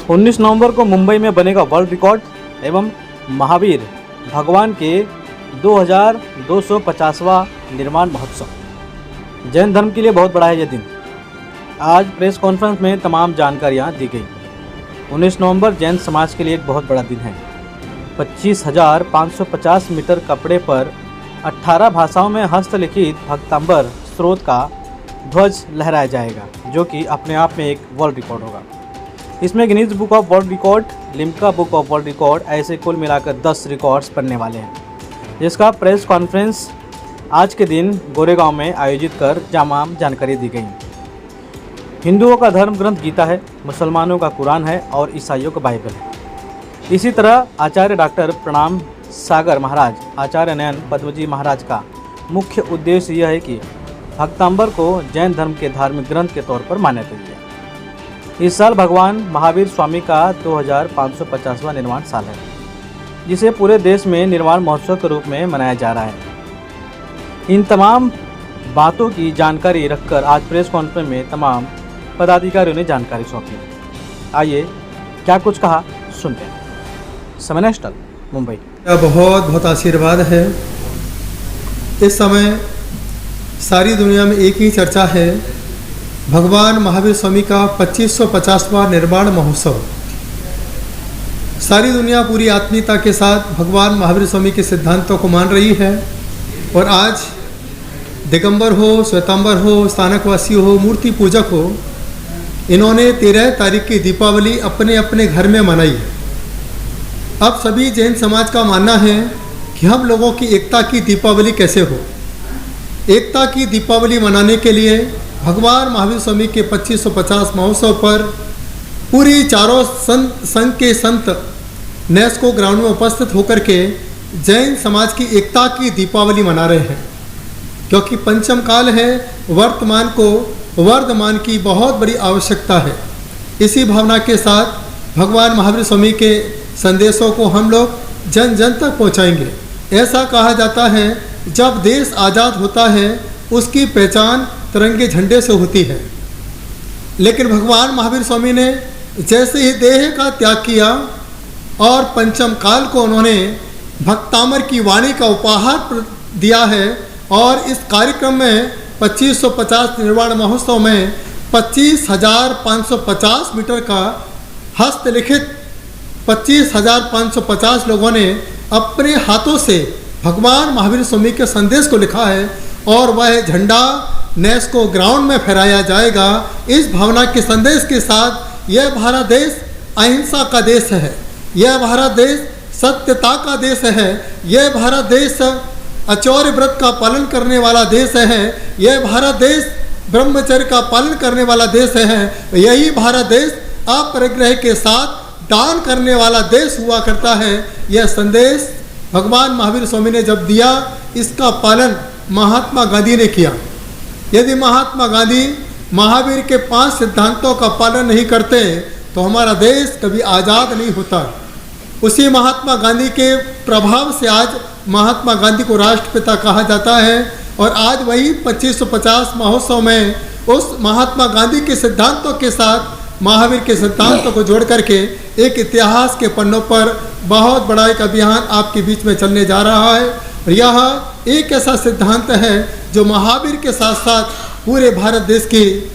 19 नवंबर को मुंबई में बनेगा वर्ल्ड रिकॉर्ड एवं महावीर भगवान के 2250वां निर्वाण महोत्सव। जैन धर्म के लिए बहुत बड़ा है यह दिन। आज प्रेस कॉन्फ्रेंस में तमाम जानकारियां दी गई। 19 नवंबर जैन समाज के लिए एक बहुत बड़ा दिन है। 25,550 मीटर कपड़े पर 18 भाषाओं में हस्तलिखित भक्तांबर स्रोत का ध्वज लहराया जाएगा, जो कि अपने आप में एक वर्ल्ड रिकॉर्ड होगा। इसमें Guinness book of world record, Limca book of world record, ऐसे कुल मिलाकर 10 रिकॉर्ड्स बनने वाले हैं, जिसका प्रेस कॉन्फ्रेंस आज के दिन गोरेगांव में आयोजित कर तमाम जानकारी दी गई। हिंदुओं का धर्म ग्रंथ गीता है, मुसलमानों का कुरान है और ईसाइयों का बाइबल है। इसी तरह आचार्य डॉक्टर प्रणाम सागर महाराज, आचार्य नयन पद्मजी महाराज का मुख्य उद्देश्य यह है कि भक्तांबर को जैन धर्म के धार्मिक ग्रंथ के तौर पर मान्यता दी है। इस साल भगवान महावीर स्वामी का 2550वां निर्वाण साल है, जिसे पूरे देश में निर्वाण महोत्सव के रूप में मनाया जा रहा है। इन तमाम बातों की जानकारी रखकर आज प्रेस कॉन्फ्रेंस में तमाम पदाधिकारियों ने जानकारी सौंपी। आइए क्या कुछ कहा सुनते हैं। समय नेशनल मुंबई। बहुत बहुत आशीर्वाद है। इस समय सारी दुनिया में एक ही चर्चा है, भगवान महावीर स्वामी का 2550वां निर्वाण महोत्सव। सारी दुनिया पूरी आत्मीयता के साथ भगवान महावीर स्वामी के सिद्धांतों को मान रही है और आज दिगंबर हो, श्वेतांबर हो, स्थानकवासी हो, मूर्ति पूजक हो, इन्होंने 13 तारीख की दीपावली अपने अपने घर में मनाई। अब सभी जैन समाज का मानना है कि हम लोगों की एकता की दीपावली कैसे हो। एकता की दीपावली मनाने के लिए भगवान महावीर स्वामी के 2550 महोत्सव पर पूरी चारों संघ के संत नेस्को ग्राउंड में उपस्थित होकर के जैन समाज की एकता की दीपावली मना रहे हैं, क्योंकि पंचम काल है, वर्तमान को वर्धमान की बहुत बड़ी आवश्यकता है। इसी भावना के साथ भगवान महावीर स्वामी के संदेशों को हम लोग जन जन तक पहुंचाएंगे। ऐसा कहा जाता है, जब देश आज़ाद होता है उसकी पहचान तिरंगे झंडे से होती है, लेकिन भगवान महावीर स्वामी ने जैसे ही देह का त्याग किया और पंचम काल को उन्होंने भक्तामर की वाणी का उपहार दिया है और इस कार्यक्रम में 2550 निर्वाण महोत्सव में 25,550 मीटर का हस्तलिखित 25,550 लोगों ने अपने हाथों से भगवान महावीर स्वामी के संदेश को लिखा है और वह झंडा नेस्को ग्राउंड में फहराया जाएगा। इस भावना के संदेश के साथ यह भारत देश अहिंसा का देश है, यह भारत देश सत्यता का देश है, यह भारत देश अचौर्य व्रत का पालन करने वाला देश है, यह भारत देश ब्रह्मचर्य का पालन करने वाला देश है, यही भारत देश अपरिग्रह के साथ दान करने वाला देश हुआ करता है। यह संदेश भगवान महावीर स्वामी ने जब दिया, इसका पालन महात्मा गांधी ने किया। यदि महात्मा गांधी महावीर के 5 सिद्धांतों का पालन नहीं करते तो हमारा देश कभी आज़ाद नहीं होता। उसी महात्मा गांधी के प्रभाव से आज महात्मा गांधी को राष्ट्रपिता कहा जाता है और आज वही 2550 महोत्सव में उस महात्मा गांधी के सिद्धांतों के साथ महावीर के सिद्धांतों को जोड़ करके एक इतिहास के पन्नों पर बहुत बड़ा एक अभियान आपके बीच में चलने जा रहा है। और यह एक ऐसा सिद्धांत है जो महावीर के साथ साथ पूरे भारत देश की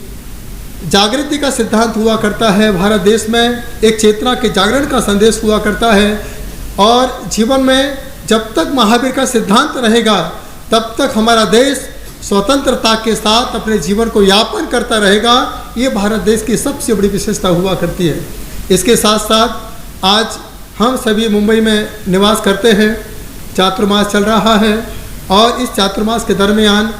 जागृति का सिद्धांत हुआ करता है। भारत देश में एक चेतना के जागरण का संदेश हुआ करता है और जीवन में जब तक महावीर का सिद्धांत रहेगा तब तक हमारा देश स्वतंत्रता के साथ अपने जीवन को यापन करता रहेगा। ये भारत देश की सबसे बड़ी विशेषता हुआ करती है। इसके साथ साथ आज हम सभी मुंबई में निवास करते हैं। चातुर्मास चल रहा है और इस चातुर्मास के दरमियान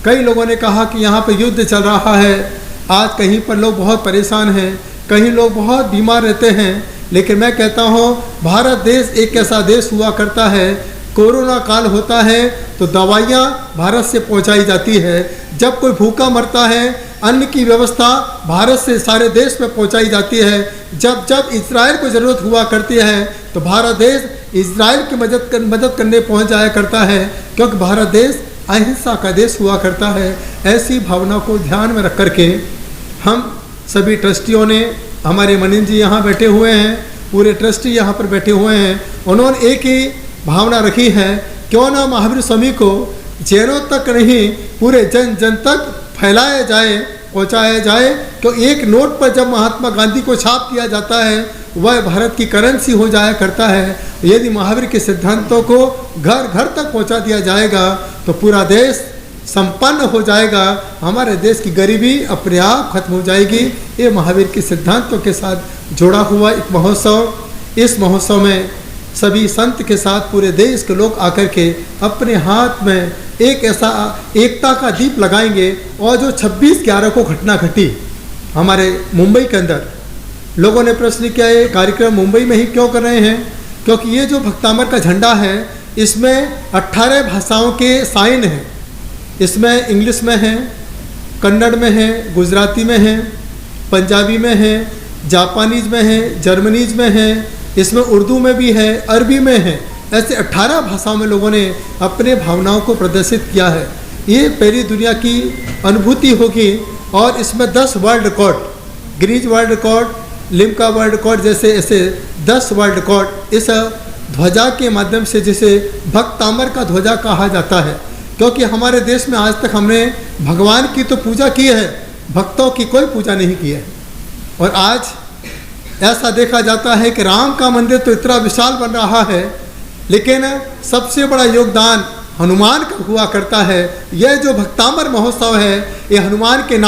कई लोगों ने कहा कि यहाँ पर युद्ध चल रहा है। आज कहीं पर लोग बहुत परेशान हैं, कहीं लोग बहुत बीमार रहते हैं, लेकिन मैं कहता हूँ भारत देश एक ऐसा देश हुआ करता है, कोरोना काल होता है तो दवाइयाँ भारत से पहुँचाई जाती है। जब कोई भूखा मरता है अन्न की व्यवस्था भारत से सारे देश में पहुँचाई जाती है। जब जब इजराइल को ज़रूरत हुआ करती है तो भारत देश इजराइल की मदद करने पहुँच जाया करता है, क्योंकि भारत देश अहिंसा का देश हुआ करता है। ऐसी भावना को ध्यान में रख करके हम सभी ट्रस्टियों ने हमारे मनीन जी यहाँ बैठे हुए हैं, पूरे ट्रस्टी यहाँ पर बैठे हुए हैं, उन्होंने एक ही भावना रखी है, क्यों ना महावीर स्वामी को जैनों तक नहीं पूरे जन जन तक फैलाया जाए, पहुँचाया जाए। क्यों एक नोट पर जब महात्मा गांधी को छाप दिया जाता है वह भारत की करेंसी हो जाया करता है। यदि महावीर के सिद्धांतों को घर घर तक पहुँचा दिया जाएगा तो पूरा देश संपन्न हो जाएगा, हमारे देश की गरीबी अपने आप खत्म हो जाएगी। ये महावीर के सिद्धांतों के साथ जुड़ा हुआ एक महोत्सव। इस महोत्सव में सभी संत के साथ पूरे देश के लोग आकर के अपने हाथ में एक ऐसा एकता का दीप लगाएंगे। और जो 26/11 को घटना घटी हमारे मुंबई के अंदर, लोगों ने प्रश्न किया ये कार्यक्रम मुंबई में ही क्यों कर रहे हैं, क्योंकि ये जो भक्तामर का झंडा है इसमें 18 भाषाओं के साइन हैं। इसमें इंग्लिश में है, कन्नड़ में है, गुजराती में है, पंजाबी में है, जापानीज में है, जर्मनीज में है, इसमें उर्दू में भी है, अरबी में है। ऐसे 18 भाषाओं में लोगों ने अपने भावनाओं को प्रदर्शित किया है। ये पहली दुनिया की अनुभूति होगी। और इसमें 10 world record, Guinness world record, Limca world record जैसे ऐसे 10 वर्ल्ड रिकॉर्ड इस ध्वजा के माध्यम से, जिसे भक्तामर का ध्वजा कहा जाता है। क्योंकि हमारे देश में आज तक हमने भगवान की तो पूजा की है, भक्तों की कोई पूजा नहीं की है। और आज ऐसा देखा जाता है कि राम का मंदिर तो इतना विशाल बन रहा है, लेकिन सबसे बड़ा योगदान हनुमान का हुआ करता है। यह जो भक्तामर महोत्सव है ये हनुमान के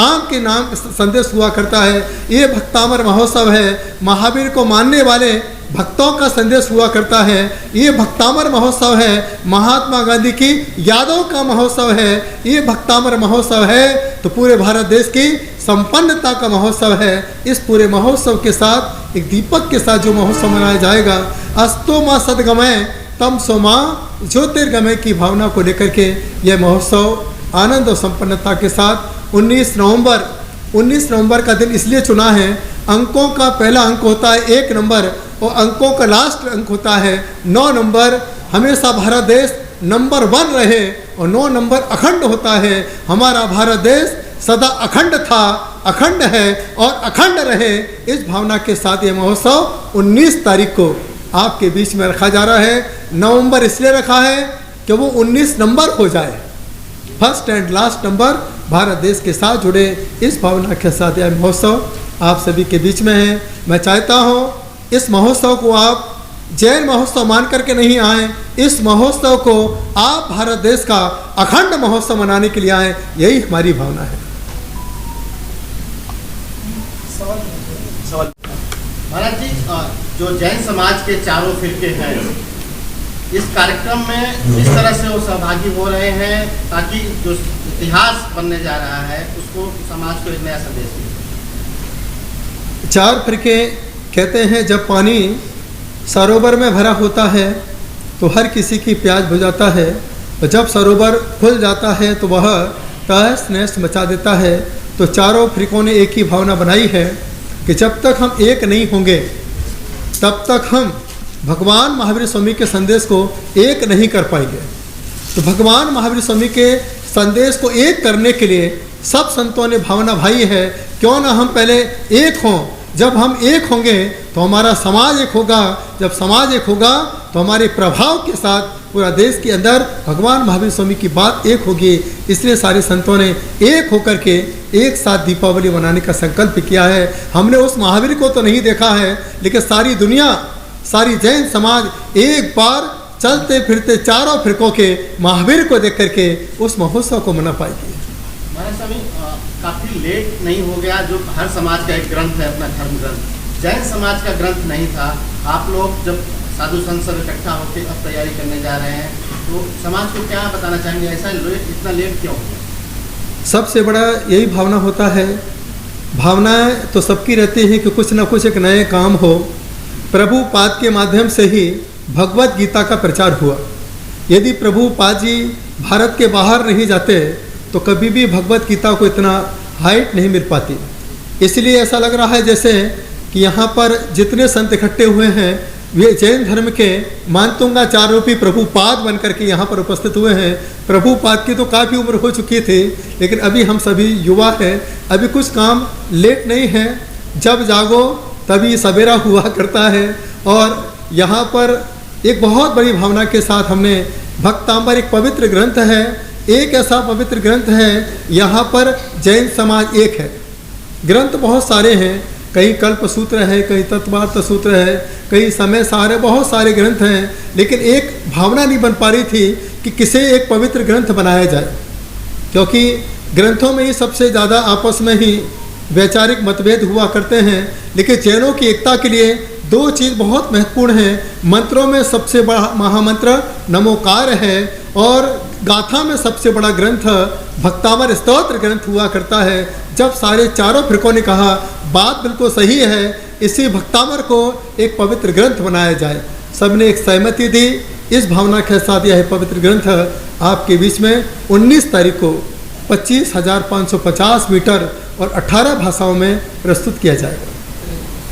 नाम संदेश हुआ करता है। ये भक्तामर महोत्सव है, महावीर को मानने वाले भक्तों का संदेश हुआ करता है। ये भक्तामर महोत्सव है, महात्मा गांधी की यादों का महोत्सव है। ये भक्तामर महोत्सव है तो पूरे भारत देश की संपन्नता का महोत्सव है। इस पूरे महोत्सव के साथ एक दीपक के साथ जो महोत्सव मनाया जाएगा, अस्तो माँ सदगमय तम सो माँ ज्योतिर्गमय की भावना को लेकर के यह महोत्सव आनंद और संपन्नता के साथ 19 नवंबर का दिन इसलिए चुना है। अंकों का पहला अंक होता है 1 नंबर और अंकों का लास्ट अंक होता है 9 नंबर। हमेशा भारत देश नंबर 1 रहे और 9 नंबर अखंड होता है। हमारा भारत देश सदा अखंड था, अखंड है और अखंड रहे। इस भावना के साथ ये महोत्सव 19 तारीख को आपके बीच में रखा जा रहा है। नवंबर इसलिए रखा है कि वो 19 नंबर हो जाए, first and last number Bharat देश के साथ जुड़े। इस भावना के साथ यह महोत्सव आप सभी के बीच में है। मैं चाहता हूँ इस महोत्सव को आप जैन महोत्सव मान करके नहीं आए, इस महोत्सव को आप भारत देश का अखंड महोत्सव मनाने के लिए आए, यही हमारी भावना है। महाराज जी, जो जैन समाज के चारों फिरके हैं इस कार्यक्रम में इस तरह से वो सहभागी हो रहे हैं ताकि जो इतिहास बनने जा रहा है उसको समाज को एक नया संदेश मिले। 4 फिरके कहते हैं जब पानी सरोवर में भरा होता है तो हर किसी की प्यास बुझाता है, और जब सरोवर खुल जाता है तो वह तहस नहस मचा देता है। तो चारों फिरकों ने एक ही भावना बनाई है कि जब तक हम एक नहीं होंगे तब तक हम भगवान महावीर स्वामी के संदेश को एक नहीं कर पाएंगे। तो भगवान महावीर स्वामी के संदेश को एक करने के लिए सब संतों ने भावना भाई है, क्यों ना हम पहले एक हों। जब हम एक होंगे तो हमारा समाज एक होगा, जब समाज एक होगा तो हमारे प्रभाव के साथ पूरा देश के अंदर भगवान महावीर स्वामी की बात एक होगी। इसलिए सारे संतों ने एक होकर के एक साथ दीपावली मनाने का संकल्प किया है। हमने उस महावीर को तो नहीं देखा है, लेकिन सारी दुनिया, सारी जैन समाज एक बार चलते फिरते चारों फिरकों के महावीर को देख करके उस महोत्सव को मना पाएगी। महाराज स्वामी, काफ़ी लेट नहीं हो गया? जो हर समाज का एक ग्रंथ है, अपना धर्म ग्रंथ, जैन समाज का ग्रंथ नहीं था। आप लोग जब साधु संत सब इकट्ठा होकर अब तैयारी करने जा रहे हैं तो समाज को क्या बताना चाहेंगे? ऐसा इतना लेट क्यों हो गया? सबसे बड़ा यही भावना होता है। भावनाएं तो सबकी रहती हैं कि कुछ ना कुछ एक नए काम हो। प्रभुपाद के माध्यम से ही भगवत गीता का प्रचार हुआ। यदि प्रभुपाद जी भारत के बाहर नहीं जाते तो कभी भी भगवत गीता को इतना हाइट नहीं मिल पाती। इसलिए ऐसा लग रहा है जैसे कि यहाँ पर जितने संत इकट्ठे हुए हैं वे जैन धर्म के मानतुंगाचार्य रूपी प्रभुपाद बन करके यहाँ पर उपस्थित हुए हैं। प्रभुपाद की तो काफ़ी उम्र हो चुकी थी, लेकिन अभी हम सभी युवा हैं, अभी कुछ काम लेट नहीं है। जब जागो तभी सवेरा हुआ करता है। और यहाँ पर एक बहुत बड़ी भावना के साथ हमने भक्तांबर एक पवित्र ग्रंथ है, एक ऐसा पवित्र ग्रंथ है, यहाँ पर जैन समाज एक है। ग्रंथ बहुत सारे हैं, कई कल्प सूत्र है, कई तत्वार्थ सूत्र है, कई समय सारे, बहुत सारे ग्रंथ हैं, लेकिन एक भावना नहीं बन पा रही थी कि किसे एक पवित्र ग्रंथ बनाया जाए, क्योंकि ग्रंथों में ही सबसे ज़्यादा आपस में ही वैचारिक मतभेद हुआ करते हैं। लेकिन जैनों की एकता के लिए दो चीज़ बहुत महत्वपूर्ण हैं। मंत्रों में सबसे बड़ा महामंत्र नमोकार है, और गाथा में सबसे बड़ा ग्रंथ भक्तामर स्तोत्र ग्रंथ हुआ करता है। जब सारे चारों फिरकों ने कहा बात बिल्कुल सही है, इसी भक्तामर को एक पवित्र ग्रंथ बनाया जाए, सबने एक सहमति दी। इस भावना के साथ यह पवित्र ग्रंथ आपके बीच में 19 तारीख को 25,550 मीटर और 18 भाषाओं में प्रस्तुत किया जाएगा।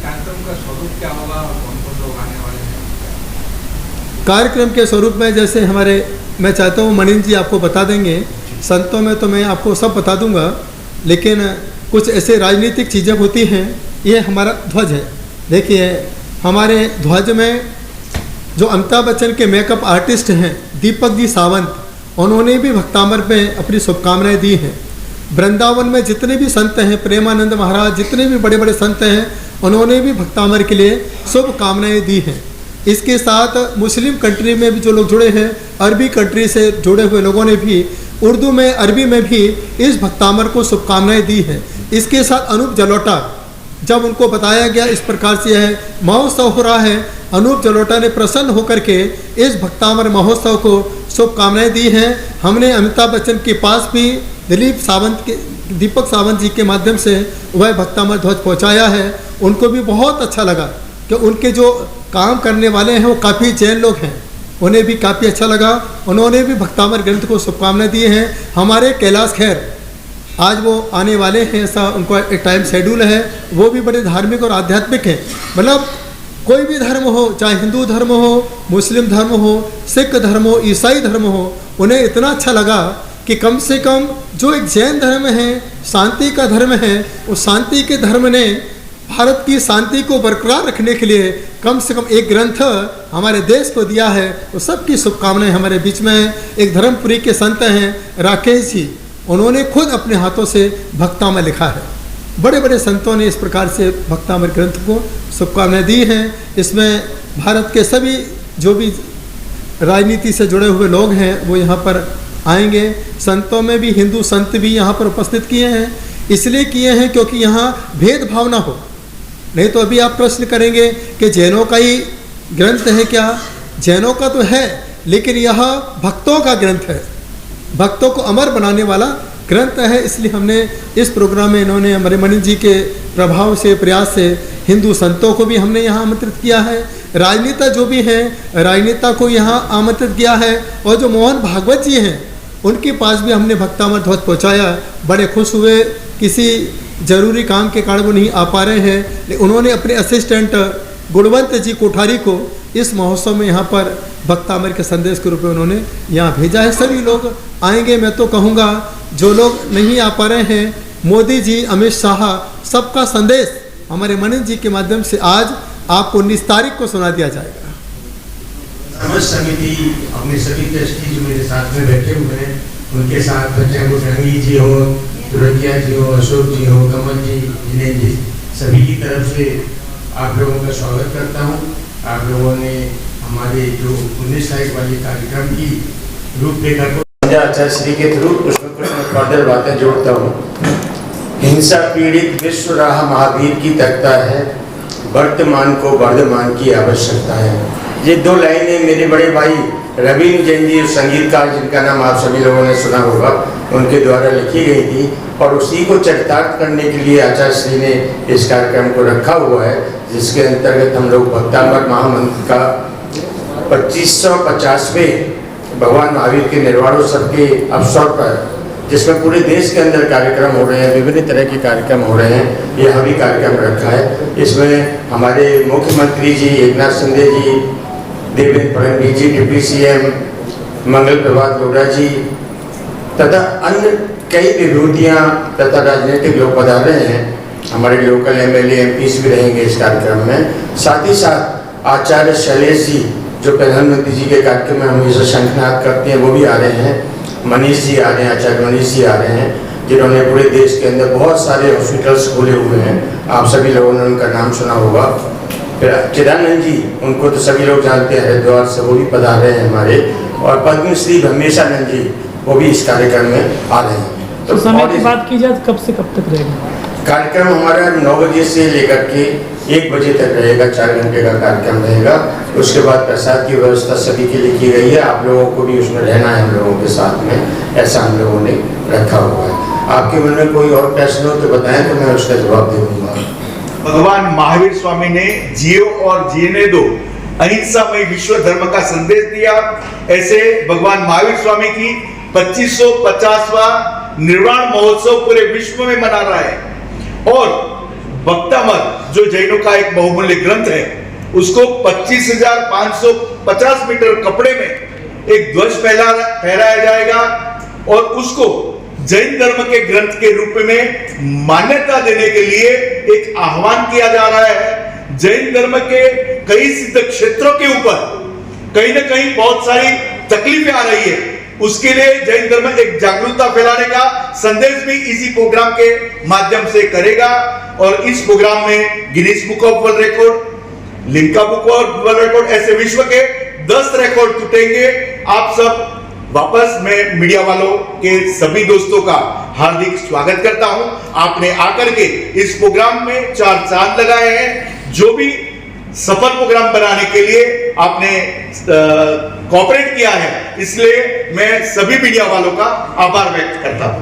कार्यक्रम का स्वरूप क्या होगा और कौन-कौन लोग आने वाले हैं? कार्यक्रम के स्वरूप में जैसे हमारे, मैं चाहता हूँ मनीष जी आपको बता देंगे, संतों में तो मैं आपको सब बता दूंगा, लेकिन कुछ ऐसे राजनीतिक चीज़ें होती हैं। ये हमारा ध्वज है, देखिए हमारे ध्वज में जो अमिताभ बच्चन के मेकअप आर्टिस्ट हैं दीपक जी सावंत, उन्होंने भी भक्तामर में अपनी शुभकामनाएं दी हैं। वृंदावन में जितने भी संत हैं, प्रेमानंद महाराज, जितने भी बड़े बड़े संत हैं, उन्होंने भी भक्तामर के लिए शुभकामनाएं दी हैं। इसके साथ मुस्लिम कंट्री में भी जो लोग जुड़े हैं, अरबी कंट्री से जुड़े हुए लोगों ने भी उर्दू में, अरबी में भी इस भक्तामर को शुभकामनाएं दी हैं। इसके साथ अनूप जलोटा, जब उनको बताया गया इस प्रकार से यह महोत्सव हो रहा है, अनूप जलोटा ने प्रसन्न होकर के इस भक्तामर महोत्सव को शुभकामनाएं दी हैं। हमने अमिताभ बच्चन के पास भी दीपक सावंत जी के माध्यम से वह भक्तामर ध्वज पहुंचाया है। उनको भी बहुत अच्छा लगा कि उनके जो काम करने वाले हैं वो काफ़ी जैन लोग हैं, उन्हें भी काफ़ी अच्छा लगा। उन्होंने भी भक्तामर ग्रंथ को शुभकामनाएं दी हैं। हमारे कैलाश खैर आज वो आने वाले हैं, ऐसा उनका एक टाइम शेड्यूल है। वो भी बड़े धार्मिक और आध्यात्मिक हैं, मतलब कोई भी धर्म हो, चाहे हिंदू धर्म हो, मुस्लिम धर्म हो, सिख धर्म हो, ईसाई धर्म हो, उन्हें इतना अच्छा लगा कि कम से कम जो एक जैन धर्म है, शांति का धर्म है, उस शांति के धर्म ने भारत की शांति को बरकरार रखने के लिए कम से कम एक ग्रंथ हमारे देश को दिया है। तो सबकी शुभकामनाएं हमारे बीच में हैं। एक धर्मपुरी के संत हैं राकेश जी, उन्होंने खुद अपने हाथों से भक्तामर लिखा है। बड़े बड़े संतों ने इस प्रकार से भक्तामर ग्रंथ को शुभकामनाएं दी हैं। इसमें भारत के सभी जो भी राजनीति से जुड़े हुए लोग हैं वो यहाँ पर आएंगे। संतों में भी हिंदू संत भी यहाँ पर उपस्थित किए हैं, इसलिए किए हैं क्योंकि यहाँ भेदभाव ना हो। नहीं तो अभी आप प्रश्न करेंगे कि जैनों का ही ग्रंथ है क्या? जैनों का तो है, लेकिन यह भक्तों का ग्रंथ है, भक्तों को अमर बनाने वाला ग्रंथ है। इसलिए हमने इस प्रोग्राम में इन्होंने हमारे मनीष जी के प्रभाव से, प्रयास से हिंदू संतों को भी हमने यहाँ आमंत्रित किया है। राजनेता जो भी हैं, राजनेता को यहाँ आमंत्रित किया है। और जो मोहन भागवत जी हैं, उनके पास भी हमने भक्तामर ध्वज पहुँचाया। बड़े खुश हुए, किसी जरूरी काम के कारण वो नहीं आ पा रहे हैं, लेकिन उन्होंने अपने असिस्टेंट गुणवंत जी कोठारी को इस महोत्सव में यहाँ पर भक्तामर के संदेश के रूप में उन्होंने यहाँ भेजा है। सभी लोग आएंगे। मैं तो कहूँगा जो लोग नहीं आ पा रहे हैं, मोदी जी, अमित शाह, सबका संदेश हमारे मनीष जी के माध्यम से आज आपको 19 तारीख को सुना दिया जाएगा। समझ समिति अपने सभी ट्रस्टी जो मेरे साथ में बैठे हुए हैं, उनके साथ चाहे वो जंगी जी हो, दुरगिया जी हो, अशोक जी हो, कमल जी, जिनेन्द्र जी, सभी की तरफ से आप लोगों का स्वागत करता हूँ। आप लोगों ने हमारे जो 19 तारीख वाले कार्यक्रम की रूपरेखा को आचार्य श्री के थ्रू कुछ न कुछ मैं फर्दर बातें जोड़ता हूँ। हिंसा पीड़ित विश्व राह महावीर की तकता है, वर्तमान को वर्धमान की आवश्यकता है। ये दो लाइनें मेरे बड़े भाई रवींद्र जैन जी, संगीतकार जिनका नाम आप सभी लोगों ने सुना होगा, उनके द्वारा लिखी गई थी। और उसी को चरितार्थ करने के लिए आचार्य श्री ने इस कार्यक्रम को रखा हुआ है, जिसके अंतर्गत हम लोग भक्तामर महामंत्र का 2550वें भगवान महावीर के निर्वाणोत्सव के अवसर पर, जिसमें पूरे देश के अंदर कार्यक्रम हो रहे हैं, विभिन्न तरह के कार्यक्रम हो रहे हैं, यह भी कार्यक्रम रखा है। इसमें हमारे मुख्यमंत्री जी एकनाथ शिंदे जी, देवेंद्र फडणवीस जी, डिप्टी सीएम मंगल प्रभात लोढ़ा जी तथा अन्य कई विभूतियाँ तथा राजनीतिक लोग पधार रहे हैं। हमारे लोकल एमएलए एमपीस भी रहेंगे इस कार्यक्रम में। साथ ही साथ आचार्य शैलेश जी जो प्रधानमंत्री जी के कार्यक्रम में हमेशा शंखनाद करते हैं वो भी आ रहे हैं। मनीष जी आ रहे हैं, आचार्य मनीष जी आ रहे हैं, जिन्होंने पूरे देश के अंदर बहुत सारे हॉस्पिटल्स खोले हुए हैं। आप सभी लोगों ने उनका नाम सुना होगा। फिर चिदानंद जी, उनको तो सभी लोग जानते हैं, हरिद्वार से वो भी पधार रहे हैं हमारे। और पद्मश्री हमेशानंद जी वो भी इस कार्यक्रम में आ रहे हैं। तो समय की बात की जाए तो कब से कब तक रहेगा कार्यक्रम? हमारा 9 बजे से लेकर के 1 बजे तक रहेगा, 4 घंटे का कार्यक्रम रहेगा। उसके बाद प्रसाद की व्यवस्था सभी के लिए की गई है। आप लोगों को भी उसमें रहना है हम लोगों के साथ में, ऐसा हम लोगों ने रखा हुआ है। आपके मन में कोई और प्रश्न हो तो बताएं तो मैं उसका जवाब दे दूंगा। भगवान महावीर स्वामी ने जियो और जीने दो अहिंसा में विश्व धर्म का संदेश दिया। ऐसे भगवान महावीर स्वामी की 2550वां निर्वाण महोत्सव पूरे विश्व में मना रहा है। और भक्तामृत जो जैनों का एक बहुमूल्य ग्रंथ है, उसको 25,550 मीटर कपड़े में एक ध्वज फहराया जाएगा और उसको जैन धर्म के ग्रंथ के रूप में मान्यता देने के लिए एक आह्वान किया जा रहा है। जैन धर्म के कई सिद्ध क्षेत्रों के ऊपर कहीं ना कहीं बहुत सारी तकलीफें आ रही है, उसके लिए जैन धर्म एक जागरूकता फैलाने का संदेश भी इसी प्रोग्राम के माध्यम से करेगा। और इस प्रोग्राम में Guinness book of world record, Limca book of world record, ऐसे विश्व के 10 रिकॉर्ड टूटेंगे। आप सब वापस मैं मीडिया वालों के सभी दोस्तों का हार्दिक स्वागत करता हूं। आपने आकर के इस प्रोग्राम में 4 चांद लगाए हैं। जो भी सफल प्रोग्राम बनाने के लिए आपने कोऑपरेट किया है, इसलिए मैं सभी मीडिया वालों का आभार व्यक्त करता हूं।